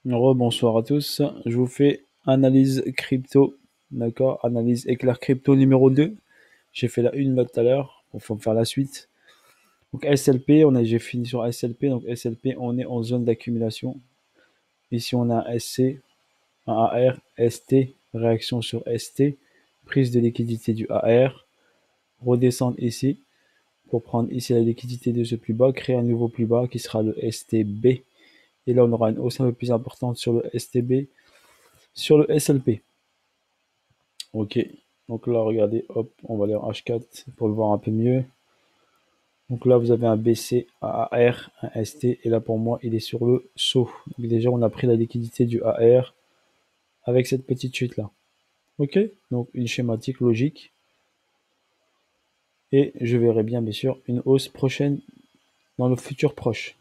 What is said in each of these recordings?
Bonsoir à tous. Je vous fais analyse crypto, d'accord? Analyse éclair crypto numéro 2. J'ai fait la une là tout à l'heure. Il faut me faire la suite. Donc SLP, j'ai fini sur SLP. Donc SLP, on est en zone d'accumulation. Ici, on a un SC, un AR, ST, réaction sur ST, prise de liquidité du AR, redescendre ici pour prendre ici la liquidité de ce plus bas, créer un nouveau plus bas qui sera le STB. Et là, on aura une hausse un peu plus importante sur le STB, sur le SLP. Ok, donc là, regardez, hop, on va aller en H4 pour le voir un peu mieux. Donc là, vous avez un BC, un AR, un ST, et là, pour moi, il est sur le saut. Donc déjà, on a pris la liquidité du AR avec cette petite chute-là. Ok, donc une schématique logique. Et je verrai bien sûr, une hausse prochaine dans le futur proche.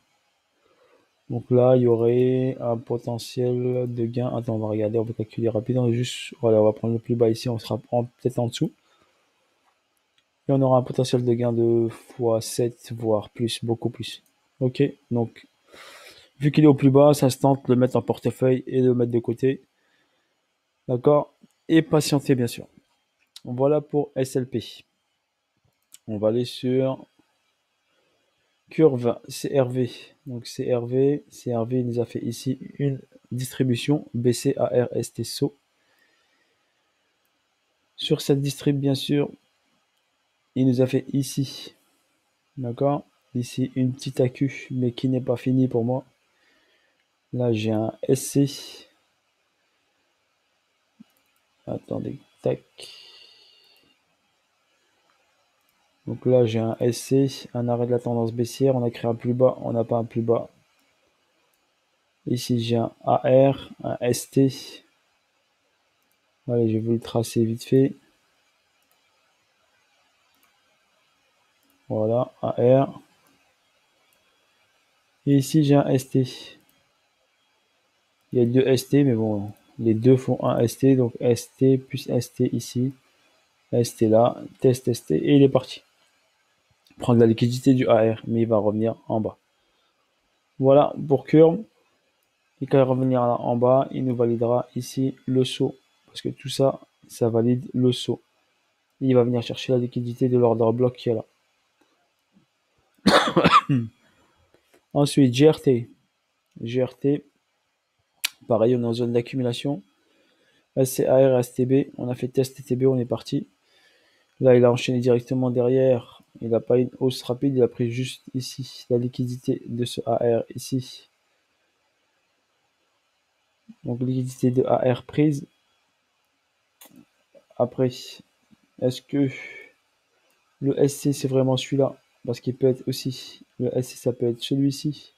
Donc là, il y aurait un potentiel de gain. Attends, on va regarder, on va calculer rapidement. Juste, voilà, on va prendre le plus bas ici, on sera peut-être en dessous. Et on aura un potentiel de gain de x7, voire plus, beaucoup plus. Ok, donc vu qu'il est au plus bas, ça se tente de le mettre en portefeuille et de le mettre de côté. D'accord. Et patienter, bien sûr. Voilà pour SLP. On va aller sur curve CRV. Donc CRV, il nous a fait ici une distribution BCARST-SO. Sur cette distrib, bien sûr, il nous a fait ici, d'accord, ici une petite AQ, mais qui n'est pas finie pour moi. Là, j'ai un SC. Attendez, tac. Donc là, j'ai un SC, un arrêt de la tendance baissière. On a créé un plus bas, on n'a pas un plus bas. Ici, j'ai un AR, un ST. Allez, je vais vous le tracer vite fait. Voilà, AR. Et ici, j'ai un ST. Il y a deux ST, mais bon, les deux font un ST. Donc ST plus ST ici. ST là, test ST, et il est parti. Prendre la liquidité du AR, mais il va revenir en bas. Voilà pour Curve. Et quand il revenir là en bas, il nous validera ici le saut. Parce que tout ça, ça valide le saut. Il va venir chercher la liquidité de l'order block qui est là. Ensuite, GRT. GRT, pareil, on est en zone d'accumulation. SCAR, STB, on a fait test TTB, on est parti. Là, il a enchaîné directement derrière. Il n'a pas une hausse rapide, il a pris juste ici la liquidité de ce AR ici. Donc, liquidité de AR prise. Après, est-ce que le SC c'est vraiment celui-là? Parce qu'il peut être aussi, le SC ça peut être celui-ci.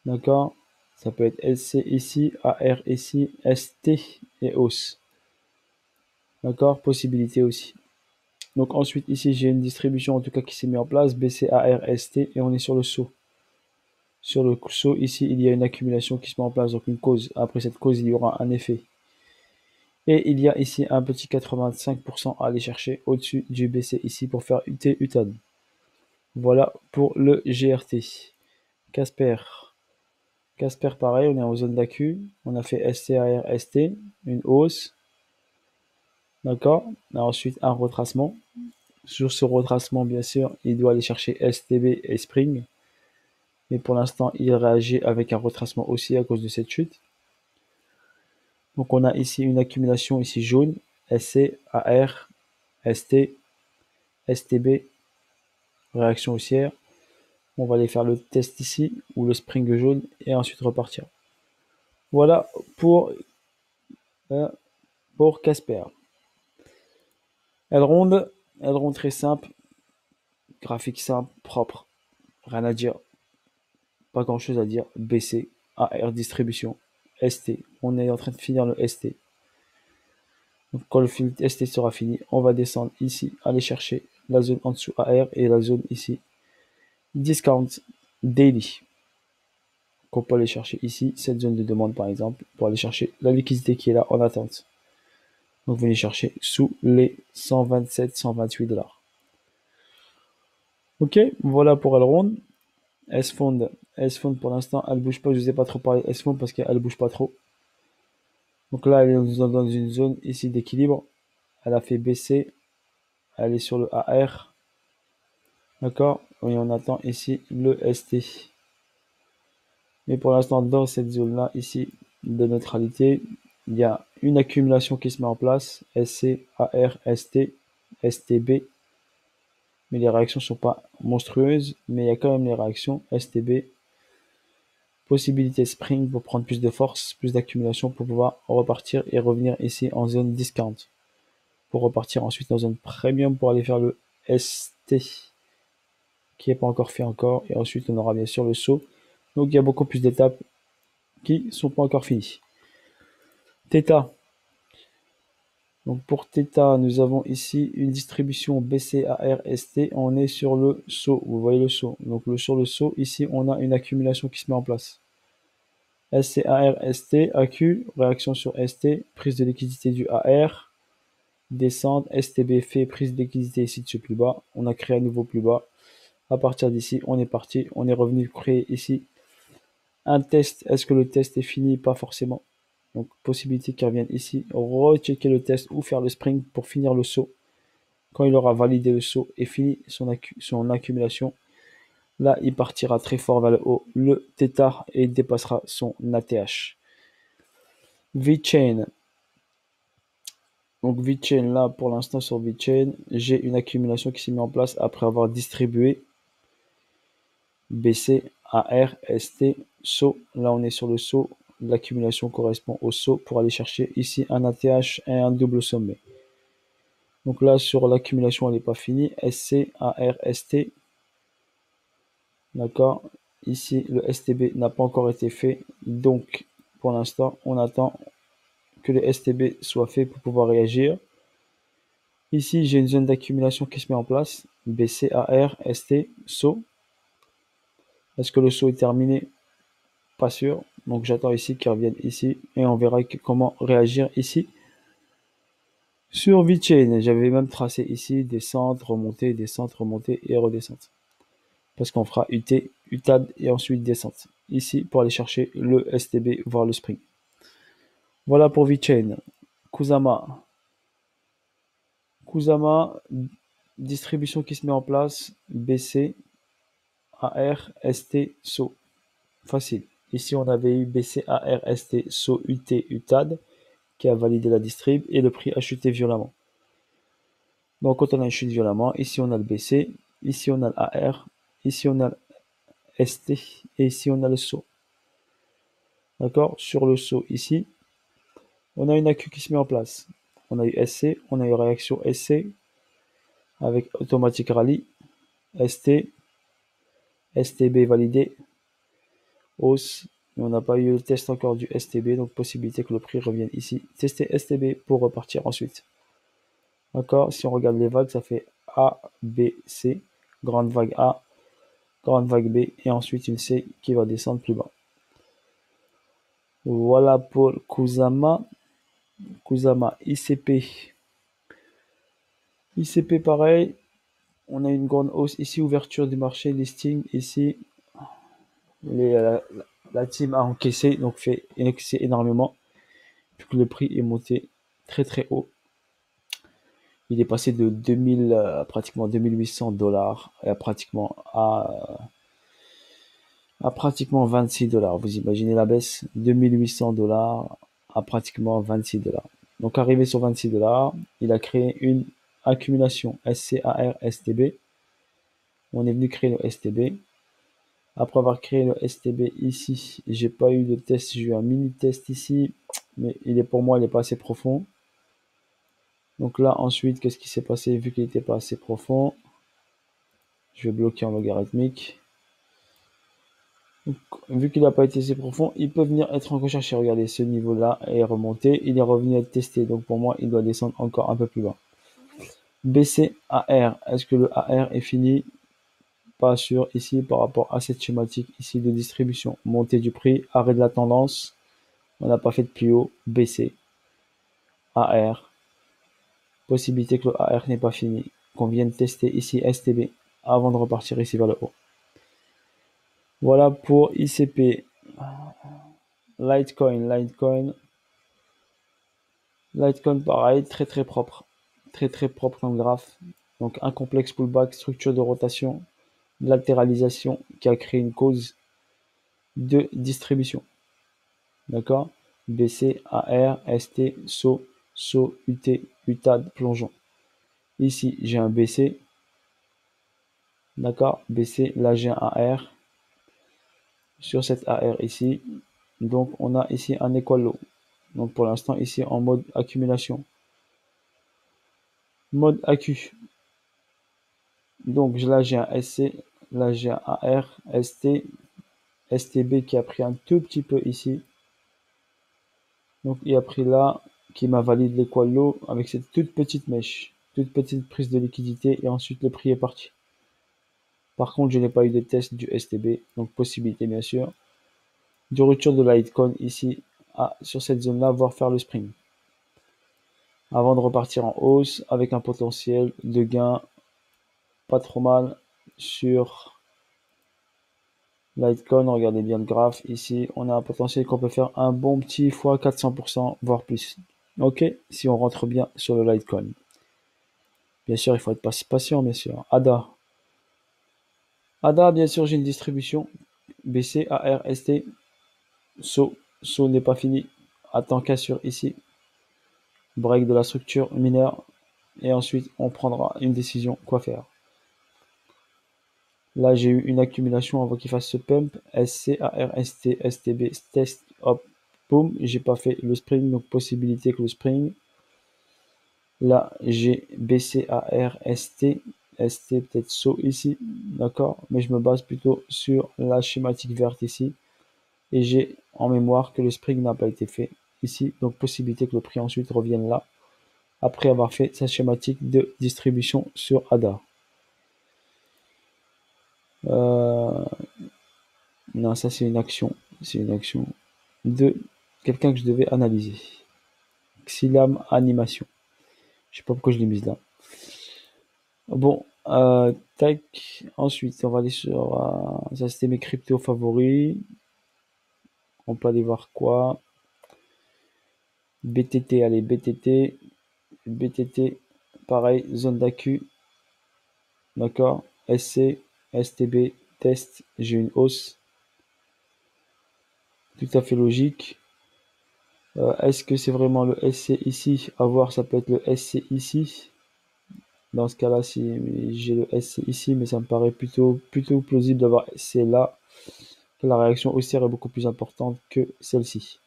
D'accord? Ça peut être SC ici, AR ici, ST et hausse. D'accord? Possibilité aussi. Donc ensuite ici j'ai une distribution en tout cas qui s'est mise en place, BC, AR, ST et on est sur le saut. Sur le saut ici il y a une accumulation qui se met en place, donc une cause. Après cette cause il y aura un effet. Et il y a ici un petit 85% à aller chercher au-dessus du BC ici pour faire UT UTAN. Voilà pour le GRT. Casper. Casper, pareil, on est en zone d'accu. On a fait STAR, ST, une hausse. D'accord. Ensuite, un retracement. Sur ce retracement, bien sûr, il doit aller chercher STB et Spring. Mais pour l'instant, il réagit avec un retracement aussi à cause de cette chute. Donc, on a ici une accumulation ici jaune. SC, AR, ST, STB, réaction haussière. On va aller faire le test ici, ou le spring jaune, et ensuite repartir. Voilà pour Casper. Elrond très simple, graphique simple, propre, rien à dire, pas grand chose à dire. BC, AR distribution, ST, on est en train de finir le ST. Donc quand le ST sera fini, on va descendre ici, aller chercher la zone en dessous AR et la zone ici discount daily. Qu'on peut aller chercher ici, cette zone de demande par exemple, pour aller chercher la liquidité qui est là en attente. Donc venez chercher sous les 127-128 $. Ok, voilà pour Elrond. S-Fond. S-Fond, pour l'instant, elle bouge pas. Je vous ai pas trop parlé de S-Fond parce qu'elle bouge pas trop. Donc là, elle est dans une zone ici d'équilibre. Elle a fait baisser. Elle est sur le AR. D'accord? Et on attend ici le ST. Mais pour l'instant, dans cette zone-là, ici, de neutralité, il y a une accumulation qui se met en place. SC, AR, ST, STB. Mais les réactions sont pas monstrueuses. Mais il y a quand même les réactions. STB. Possibilité spring pour prendre plus de force, plus d'accumulation pour pouvoir repartir et revenir ici en zone discount. Pour repartir ensuite en zone premium pour aller faire le ST qui n'est pas encore fait encore. Et ensuite on aura bien sûr le saut. Donc il y a beaucoup plus d'étapes qui sont pas encore finies. Theta. Donc pour Theta, nous avons ici une distribution BCARST. On est sur le saut. Vous voyez le saut. Donc sur le saut, ici on a une accumulation qui se met en place. SCAR, ST, AQ, réaction sur ST, prise de liquidité du AR, descente, STB fait prise de liquidité ici dessus plus bas, on a créé à nouveau plus bas. À partir d'ici, on est parti, on est revenu créer ici un test. Est-ce que le test est fini? Pas forcément. Donc possibilité qu'il revienne ici, rechecker le test ou faire le spring pour finir le saut. Quand il aura validé le saut et fini son accumulation, là il partira très fort vers le haut, le θ, et il dépassera son ATH. VeChain. Donc VeChain, là pour l'instant sur VeChain, j'ai une accumulation qui s'est mise en place après avoir distribué BC, AR, ST, saut. Là on est sur le saut, l'accumulation correspond au saut pour aller chercher ici un ATH et un double sommet. Donc là sur l'accumulation elle n'est pas finie, SC, AR, ST. D'accord. Ici le STB n'a pas encore été fait, donc pour l'instant on attend que le STB soit fait pour pouvoir réagir. Ici, j'ai une zone d'accumulation qui se met en place. BC, AR, ST, saut. Est-ce que le saut est terminé? Pas sûr. Donc j'attends ici qu'il revienne ici et on verra comment réagir ici. Sur VeChain, j'avais même tracé ici descente, remontée et redescente. Parce qu'on fera UT, UTAD et ensuite descente. Ici pour aller chercher le STB, voire le spring. Voilà pour VeChain. Kusama. Kusama, distribution qui se met en place. BC, AR, ST, saut. Facile. Ici, on avait eu BC, AR, ST, saut, UT, UTAD, qui a validé la distrib, et le prix a chuté violemment. Donc, quand on a une chute violemment, ici, on a le BC, ici, on a le AR, ici, on a le ST, et ici, on a le saut. D'accord? Sur le saut, ici, on a une AQ qui se met en place. On a eu SC, on a eu réaction SC, avec automatique rallye, ST, STB validé, hausse, mais on n'a pas eu le test encore du STB, donc possibilité que le prix revienne ici. Tester STB pour repartir ensuite. D'accord? Si on regarde les vagues, ça fait A, B, C, grande vague A, grande vague B, et ensuite une C qui va descendre plus bas. Voilà pour Kusama. Kusama, ICP. ICP pareil, on a une grande hausse ici, ouverture du marché, listing ici. La team a encaissé, donc fait encaisser énormément, puis que le prix est monté très très haut. Il est passé de 2000 pratiquement 2800 $ à pratiquement 26 $. Vous imaginez la baisse? 2800 $ à pratiquement 26 $. Donc arrivé sur 26 $, il a créé une accumulation SCAR STB. On est venu créer le STB. Après avoir créé le STB ici, j'ai pas eu de test, j'ai eu un mini test ici, mais pour moi il est pas assez profond. Donc là ensuite, qu'est-ce qui s'est passé? Vu qu'il n'était pas assez profond, je vais bloquer en logarithmique. Donc, vu qu'il n'a pas été assez profond, il peut venir être en recherche. Et regardez, ce niveau-là est remonté. Il est revenu être testé. Donc pour moi, il doit descendre encore un peu plus bas. BC AR. Est-ce que le AR est fini? Pas sûr ici par rapport à cette schématique ici de distribution. Montée du prix, arrêt de la tendance. On n'a pas fait de plus haut. BC AR. Possibilité que le AR n'est pas fini. Qu'on vienne tester ici STB avant de repartir ici vers le haut. Voilà pour ICP. Litecoin, Litecoin pareil, très propre. Très propre comme graphe. Donc un complexe pullback, structure de rotation, latéralisation qui a créé une cause de distribution. D'accord? BC, AR, ST, SO, UT, UTAD, plongeon. Ici, j'ai un BC. D'accord? BC, là j'ai un AR. Sur cette AR ici. Donc on a ici un equal low. Donc pour l'instant ici en mode accumulation. Mode accu. Donc là j'ai un SC, là j'ai un AR, ST, STB qui a pris un tout petit peu ici. Donc il a pris là, qui m'a validé l'équal low avec cette toute petite mèche, toute petite prise de liquidité et ensuite le prix est parti. Par contre je n'ai pas eu de test du STB, donc possibilité bien sûr. De rupture de Litecoin ici sur cette zone là, voire faire le spring. Avant de repartir en hausse avec un potentiel de gain pas trop mal sur Litecoin. Regardez bien le graphe ici, on a un potentiel qu'on peut faire un bon petit fois 400% voire plus. Ok, si on rentre bien sur le Litecoin. Bien sûr, il faut être patient, bien sûr. ADA, bien sûr, j'ai une distribution BC, AR, ST. SO n'est pas fini. Attends cassure ici. Break de la structure mineure. Et ensuite, on prendra une décision quoi faire. Là, j'ai eu une accumulation avant qu'il fasse ce pump. SC, AR, ST, STB, test, hop, boum. J'ai pas fait le spring, donc possibilité que le spring. Là, j'ai BC, AR, ST, ST, peut-être SO ici, d'accord? Mais je me base plutôt sur la schématique verte ici. Et j'ai en mémoire que le spring n'a pas été fait ici, donc possibilité que le prix ensuite revienne là, après avoir fait sa schématique de distribution sur ADA. Non, ça c'est une action de quelqu'un que je devais analyser. Xylam animation. Je sais pas pourquoi je l'ai mise là. Bon, tac. Ensuite, on va aller sur. Ça c'était mes cryptos favoris. On peut aller voir quoi. BTT, allez, BTT, pareil, zone d'accu. D'accord. SC, STB, test, j'ai une hausse. Tout à fait logique. Est-ce que c'est vraiment le SC ici? À voir, ça peut être le SC ici. Dans ce cas-là, si j'ai le SC ici, mais ça me paraît plutôt plausible d'avoir SC là, que la réaction haussière est beaucoup plus importante que celle-ci.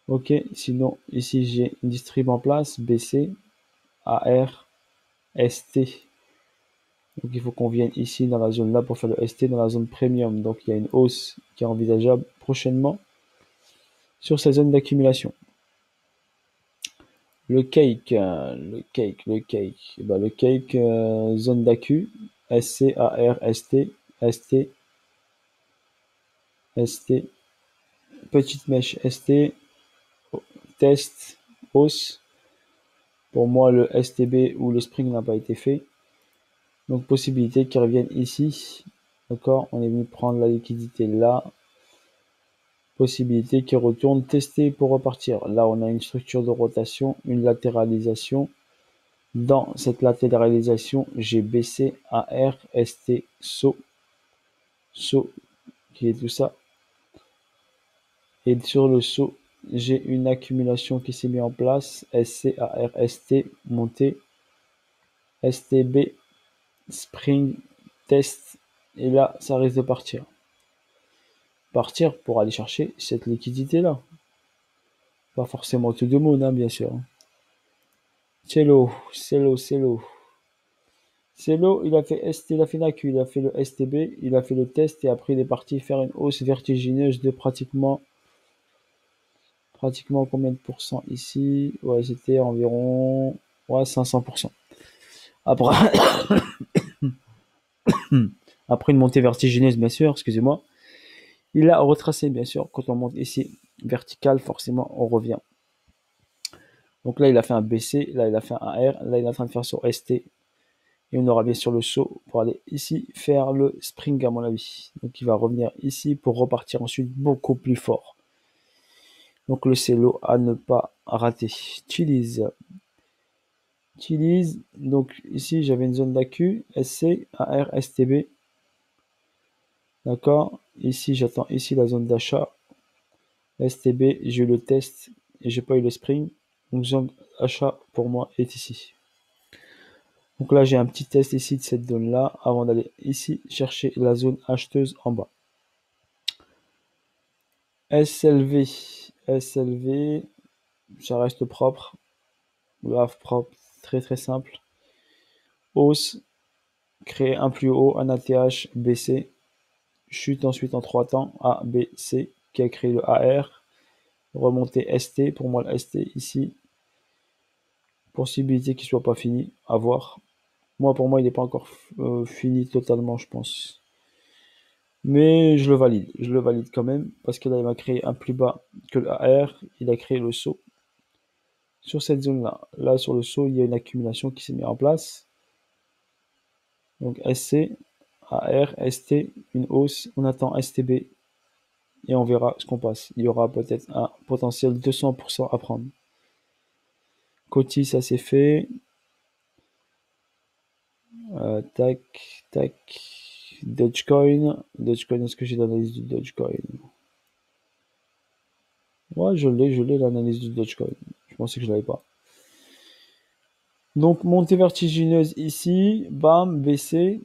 Ok, sinon ici j'ai une distrib en place, BC, AR, ST. Donc il faut qu'on vienne ici dans la zone là pour faire le ST dans la zone premium. Donc il y a une hausse qui est envisageable prochainement sur ces zones d'accumulation. Le cake, zone d'accu, SC, AR, ST, ST, ST, petite mèche ST, test, hausse. Pour moi, le STB ou le spring n'a pas été fait. Donc possibilité qu'ils reviennent ici. D'accord, on est venu prendre la liquidité là. Possibilité qu'ils retournent tester pour repartir. Là, on a une structure de rotation, une latéralisation. Dans cette latéralisation, j'ai BC, AR, ST, SO, qui est tout ça. Et sur le SO, j'ai une accumulation qui s'est mise en place. SC, AR, ST, montée. STB, spring, test. Et là, ça risque de partir. Partir pour aller chercher cette liquidité-là. Pas forcément tout de monde, hein, bien sûr. C'est l'eau. Il a fait ST, il a fait l'AQ, il a fait le STB, il a fait le test et après il est parti faire une hausse vertigineuse de pratiquement combien de pourcents ici? Ouais, c'était environ 500%. Après, après une montée vertigineuse, bien sûr, excusez-moi, il a retracé, bien sûr, quand on monte ici vertical, forcément, on revient. Donc là, il a fait un BC, là, il a fait un R, là, il est en train de faire son ST. Et on aura bien sûr le saut pour aller ici faire le spring à mon avis. Donc il va revenir ici pour repartir ensuite beaucoup plus fort. Donc le cello à ne pas rater. Chili's. Donc ici j'avais une zone d'accu, SC, AR, STB. D'accord. Ici j'attends ici la zone d'achat. STB, j'ai eu le test et j'ai pas eu le spring. Donc zone achat pour moi est ici. Donc là j'ai un petit test ici de cette zone là avant d'aller ici chercher la zone acheteuse en bas. SLV, ça reste propre, grave propre, très très simple. Hausse, créer un plus haut, un ATH, BC, chute ensuite en 3 temps, A, B, C, qui a créé le AR, remonter ST, pour moi le ST ici, possibilité qu'il soit pas fini, à voir. Moi pour moi il n'est pas encore fini totalement je pense. Mais je le valide quand même, parce que là il m'a créé un plus bas que le AR, il a créé le saut. Sur cette zone-là, là sur le saut, il y a une accumulation qui s'est mise en place. Donc SC, AR, ST, une hausse, on attend STB et on verra ce qu'on passe. Il y aura peut-être un potentiel 200% à prendre. Coty, ça c'est fait. Tac, tac. Dogecoin. Dogecoin, est-ce que j'ai l'analyse du Dogecoin? Ouais, je l'ai l'analyse du Dogecoin. Je pensais que je l'avais pas. Donc montée vertigineuse ici, bam, baissée,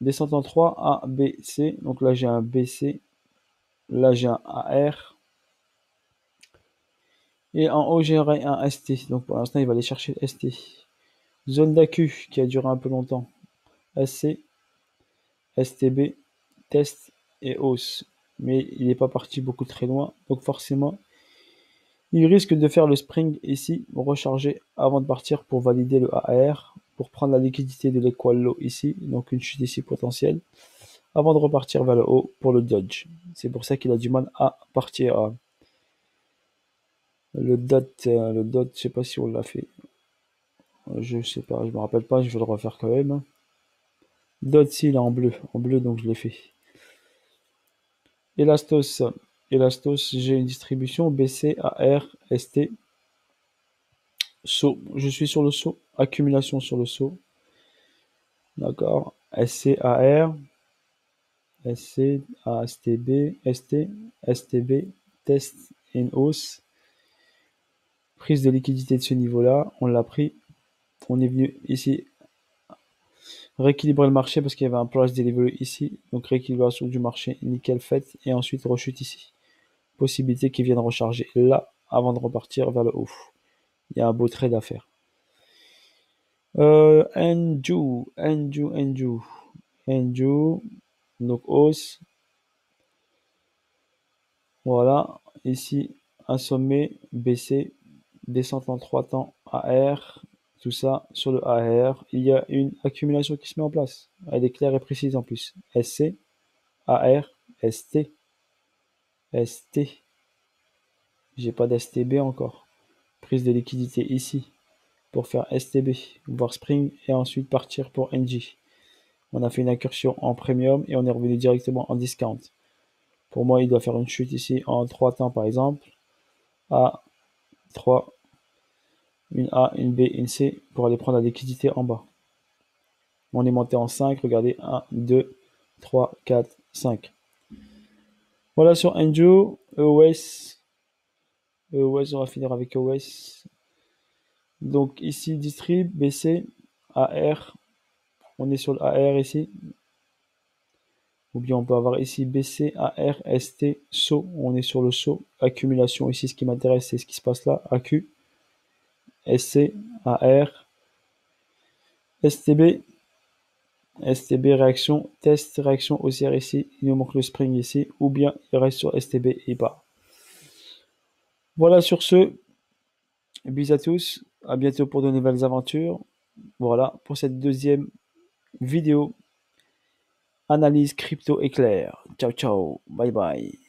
descente en 3, A, B, C. Donc là j'ai un BC, là j'ai un AR. Et en haut j'aurai un ST. Donc pour l'instant il va aller chercher le ST. Zone d'accu qui a duré un peu longtemps. SC, STB, test et hausse. Mais il n'est pas parti beaucoup très loin. Donc forcément, il risque de faire le spring ici, recharger avant de partir pour valider le AR, pour prendre la liquidité de l'equal low ici, donc une chute ici potentielle, avant de repartir vers le haut pour le dodge. C'est pour ça qu'il a du mal à partir. Le dot, je sais pas si on l'a fait. Je sais pas, je me rappelle pas, je vais le refaire quand même. Dot, si, il est en bleu, donc je l'ai fait. Elastos, j'ai une distribution BC, AR, ST. Saut, je suis sur le saut, accumulation sur le saut. D'accord. SC, AR, SC, ASTB, ST, STB, test et une hausse. Prise de liquidité de ce niveau-là, on l'a pris. On est venu ici rééquilibrer le marché parce qu'il y avait un price delivery ici. Donc rééquilibration du marché, nickel fait. Et ensuite rechute ici. Possibilité qu'ils viennent recharger là avant de repartir vers le haut. Il y a un beau trade à faire. Enju. Donc hausse. Voilà. Ici, un sommet baissé. Descente en 3 temps AR. Tout ça sur le AR. Il y a une accumulation qui se met en place. Elle est claire et précise en plus. SC, AR, ST, ST. J'ai pas d'STB encore. Prise de liquidité ici pour faire STB, voir Spring et ensuite partir pour NG. On a fait une incursion en premium et on est revenu directement en discount. Pour moi, il doit faire une chute ici en 3 temps par exemple. A, 3, une A, une B, une C pour aller prendre la liquidité en bas. On est monté en 5, regardez, 1, 2, 3, 4, 5. Voilà sur Enjo, EOS. EOS, on va finir avec EOS. Donc ici, distrib, BC, AR. On est sur le AR ici. Ou bien on peut avoir ici BC, AR, ST, SO. On est sur le SO. Accumulation ici, ce qui m'intéresse, c'est ce qui se passe là. AQ, SC, AR, STB, STB, réaction, test, réaction haussière ici. Il nous manque le spring ici. Ou bien il reste sur STB et bas. Voilà sur ce. Bisous à tous. À bientôt pour de nouvelles aventures. Voilà pour cette deuxième vidéo. Analyse crypto éclair. Ciao, ciao. Bye bye.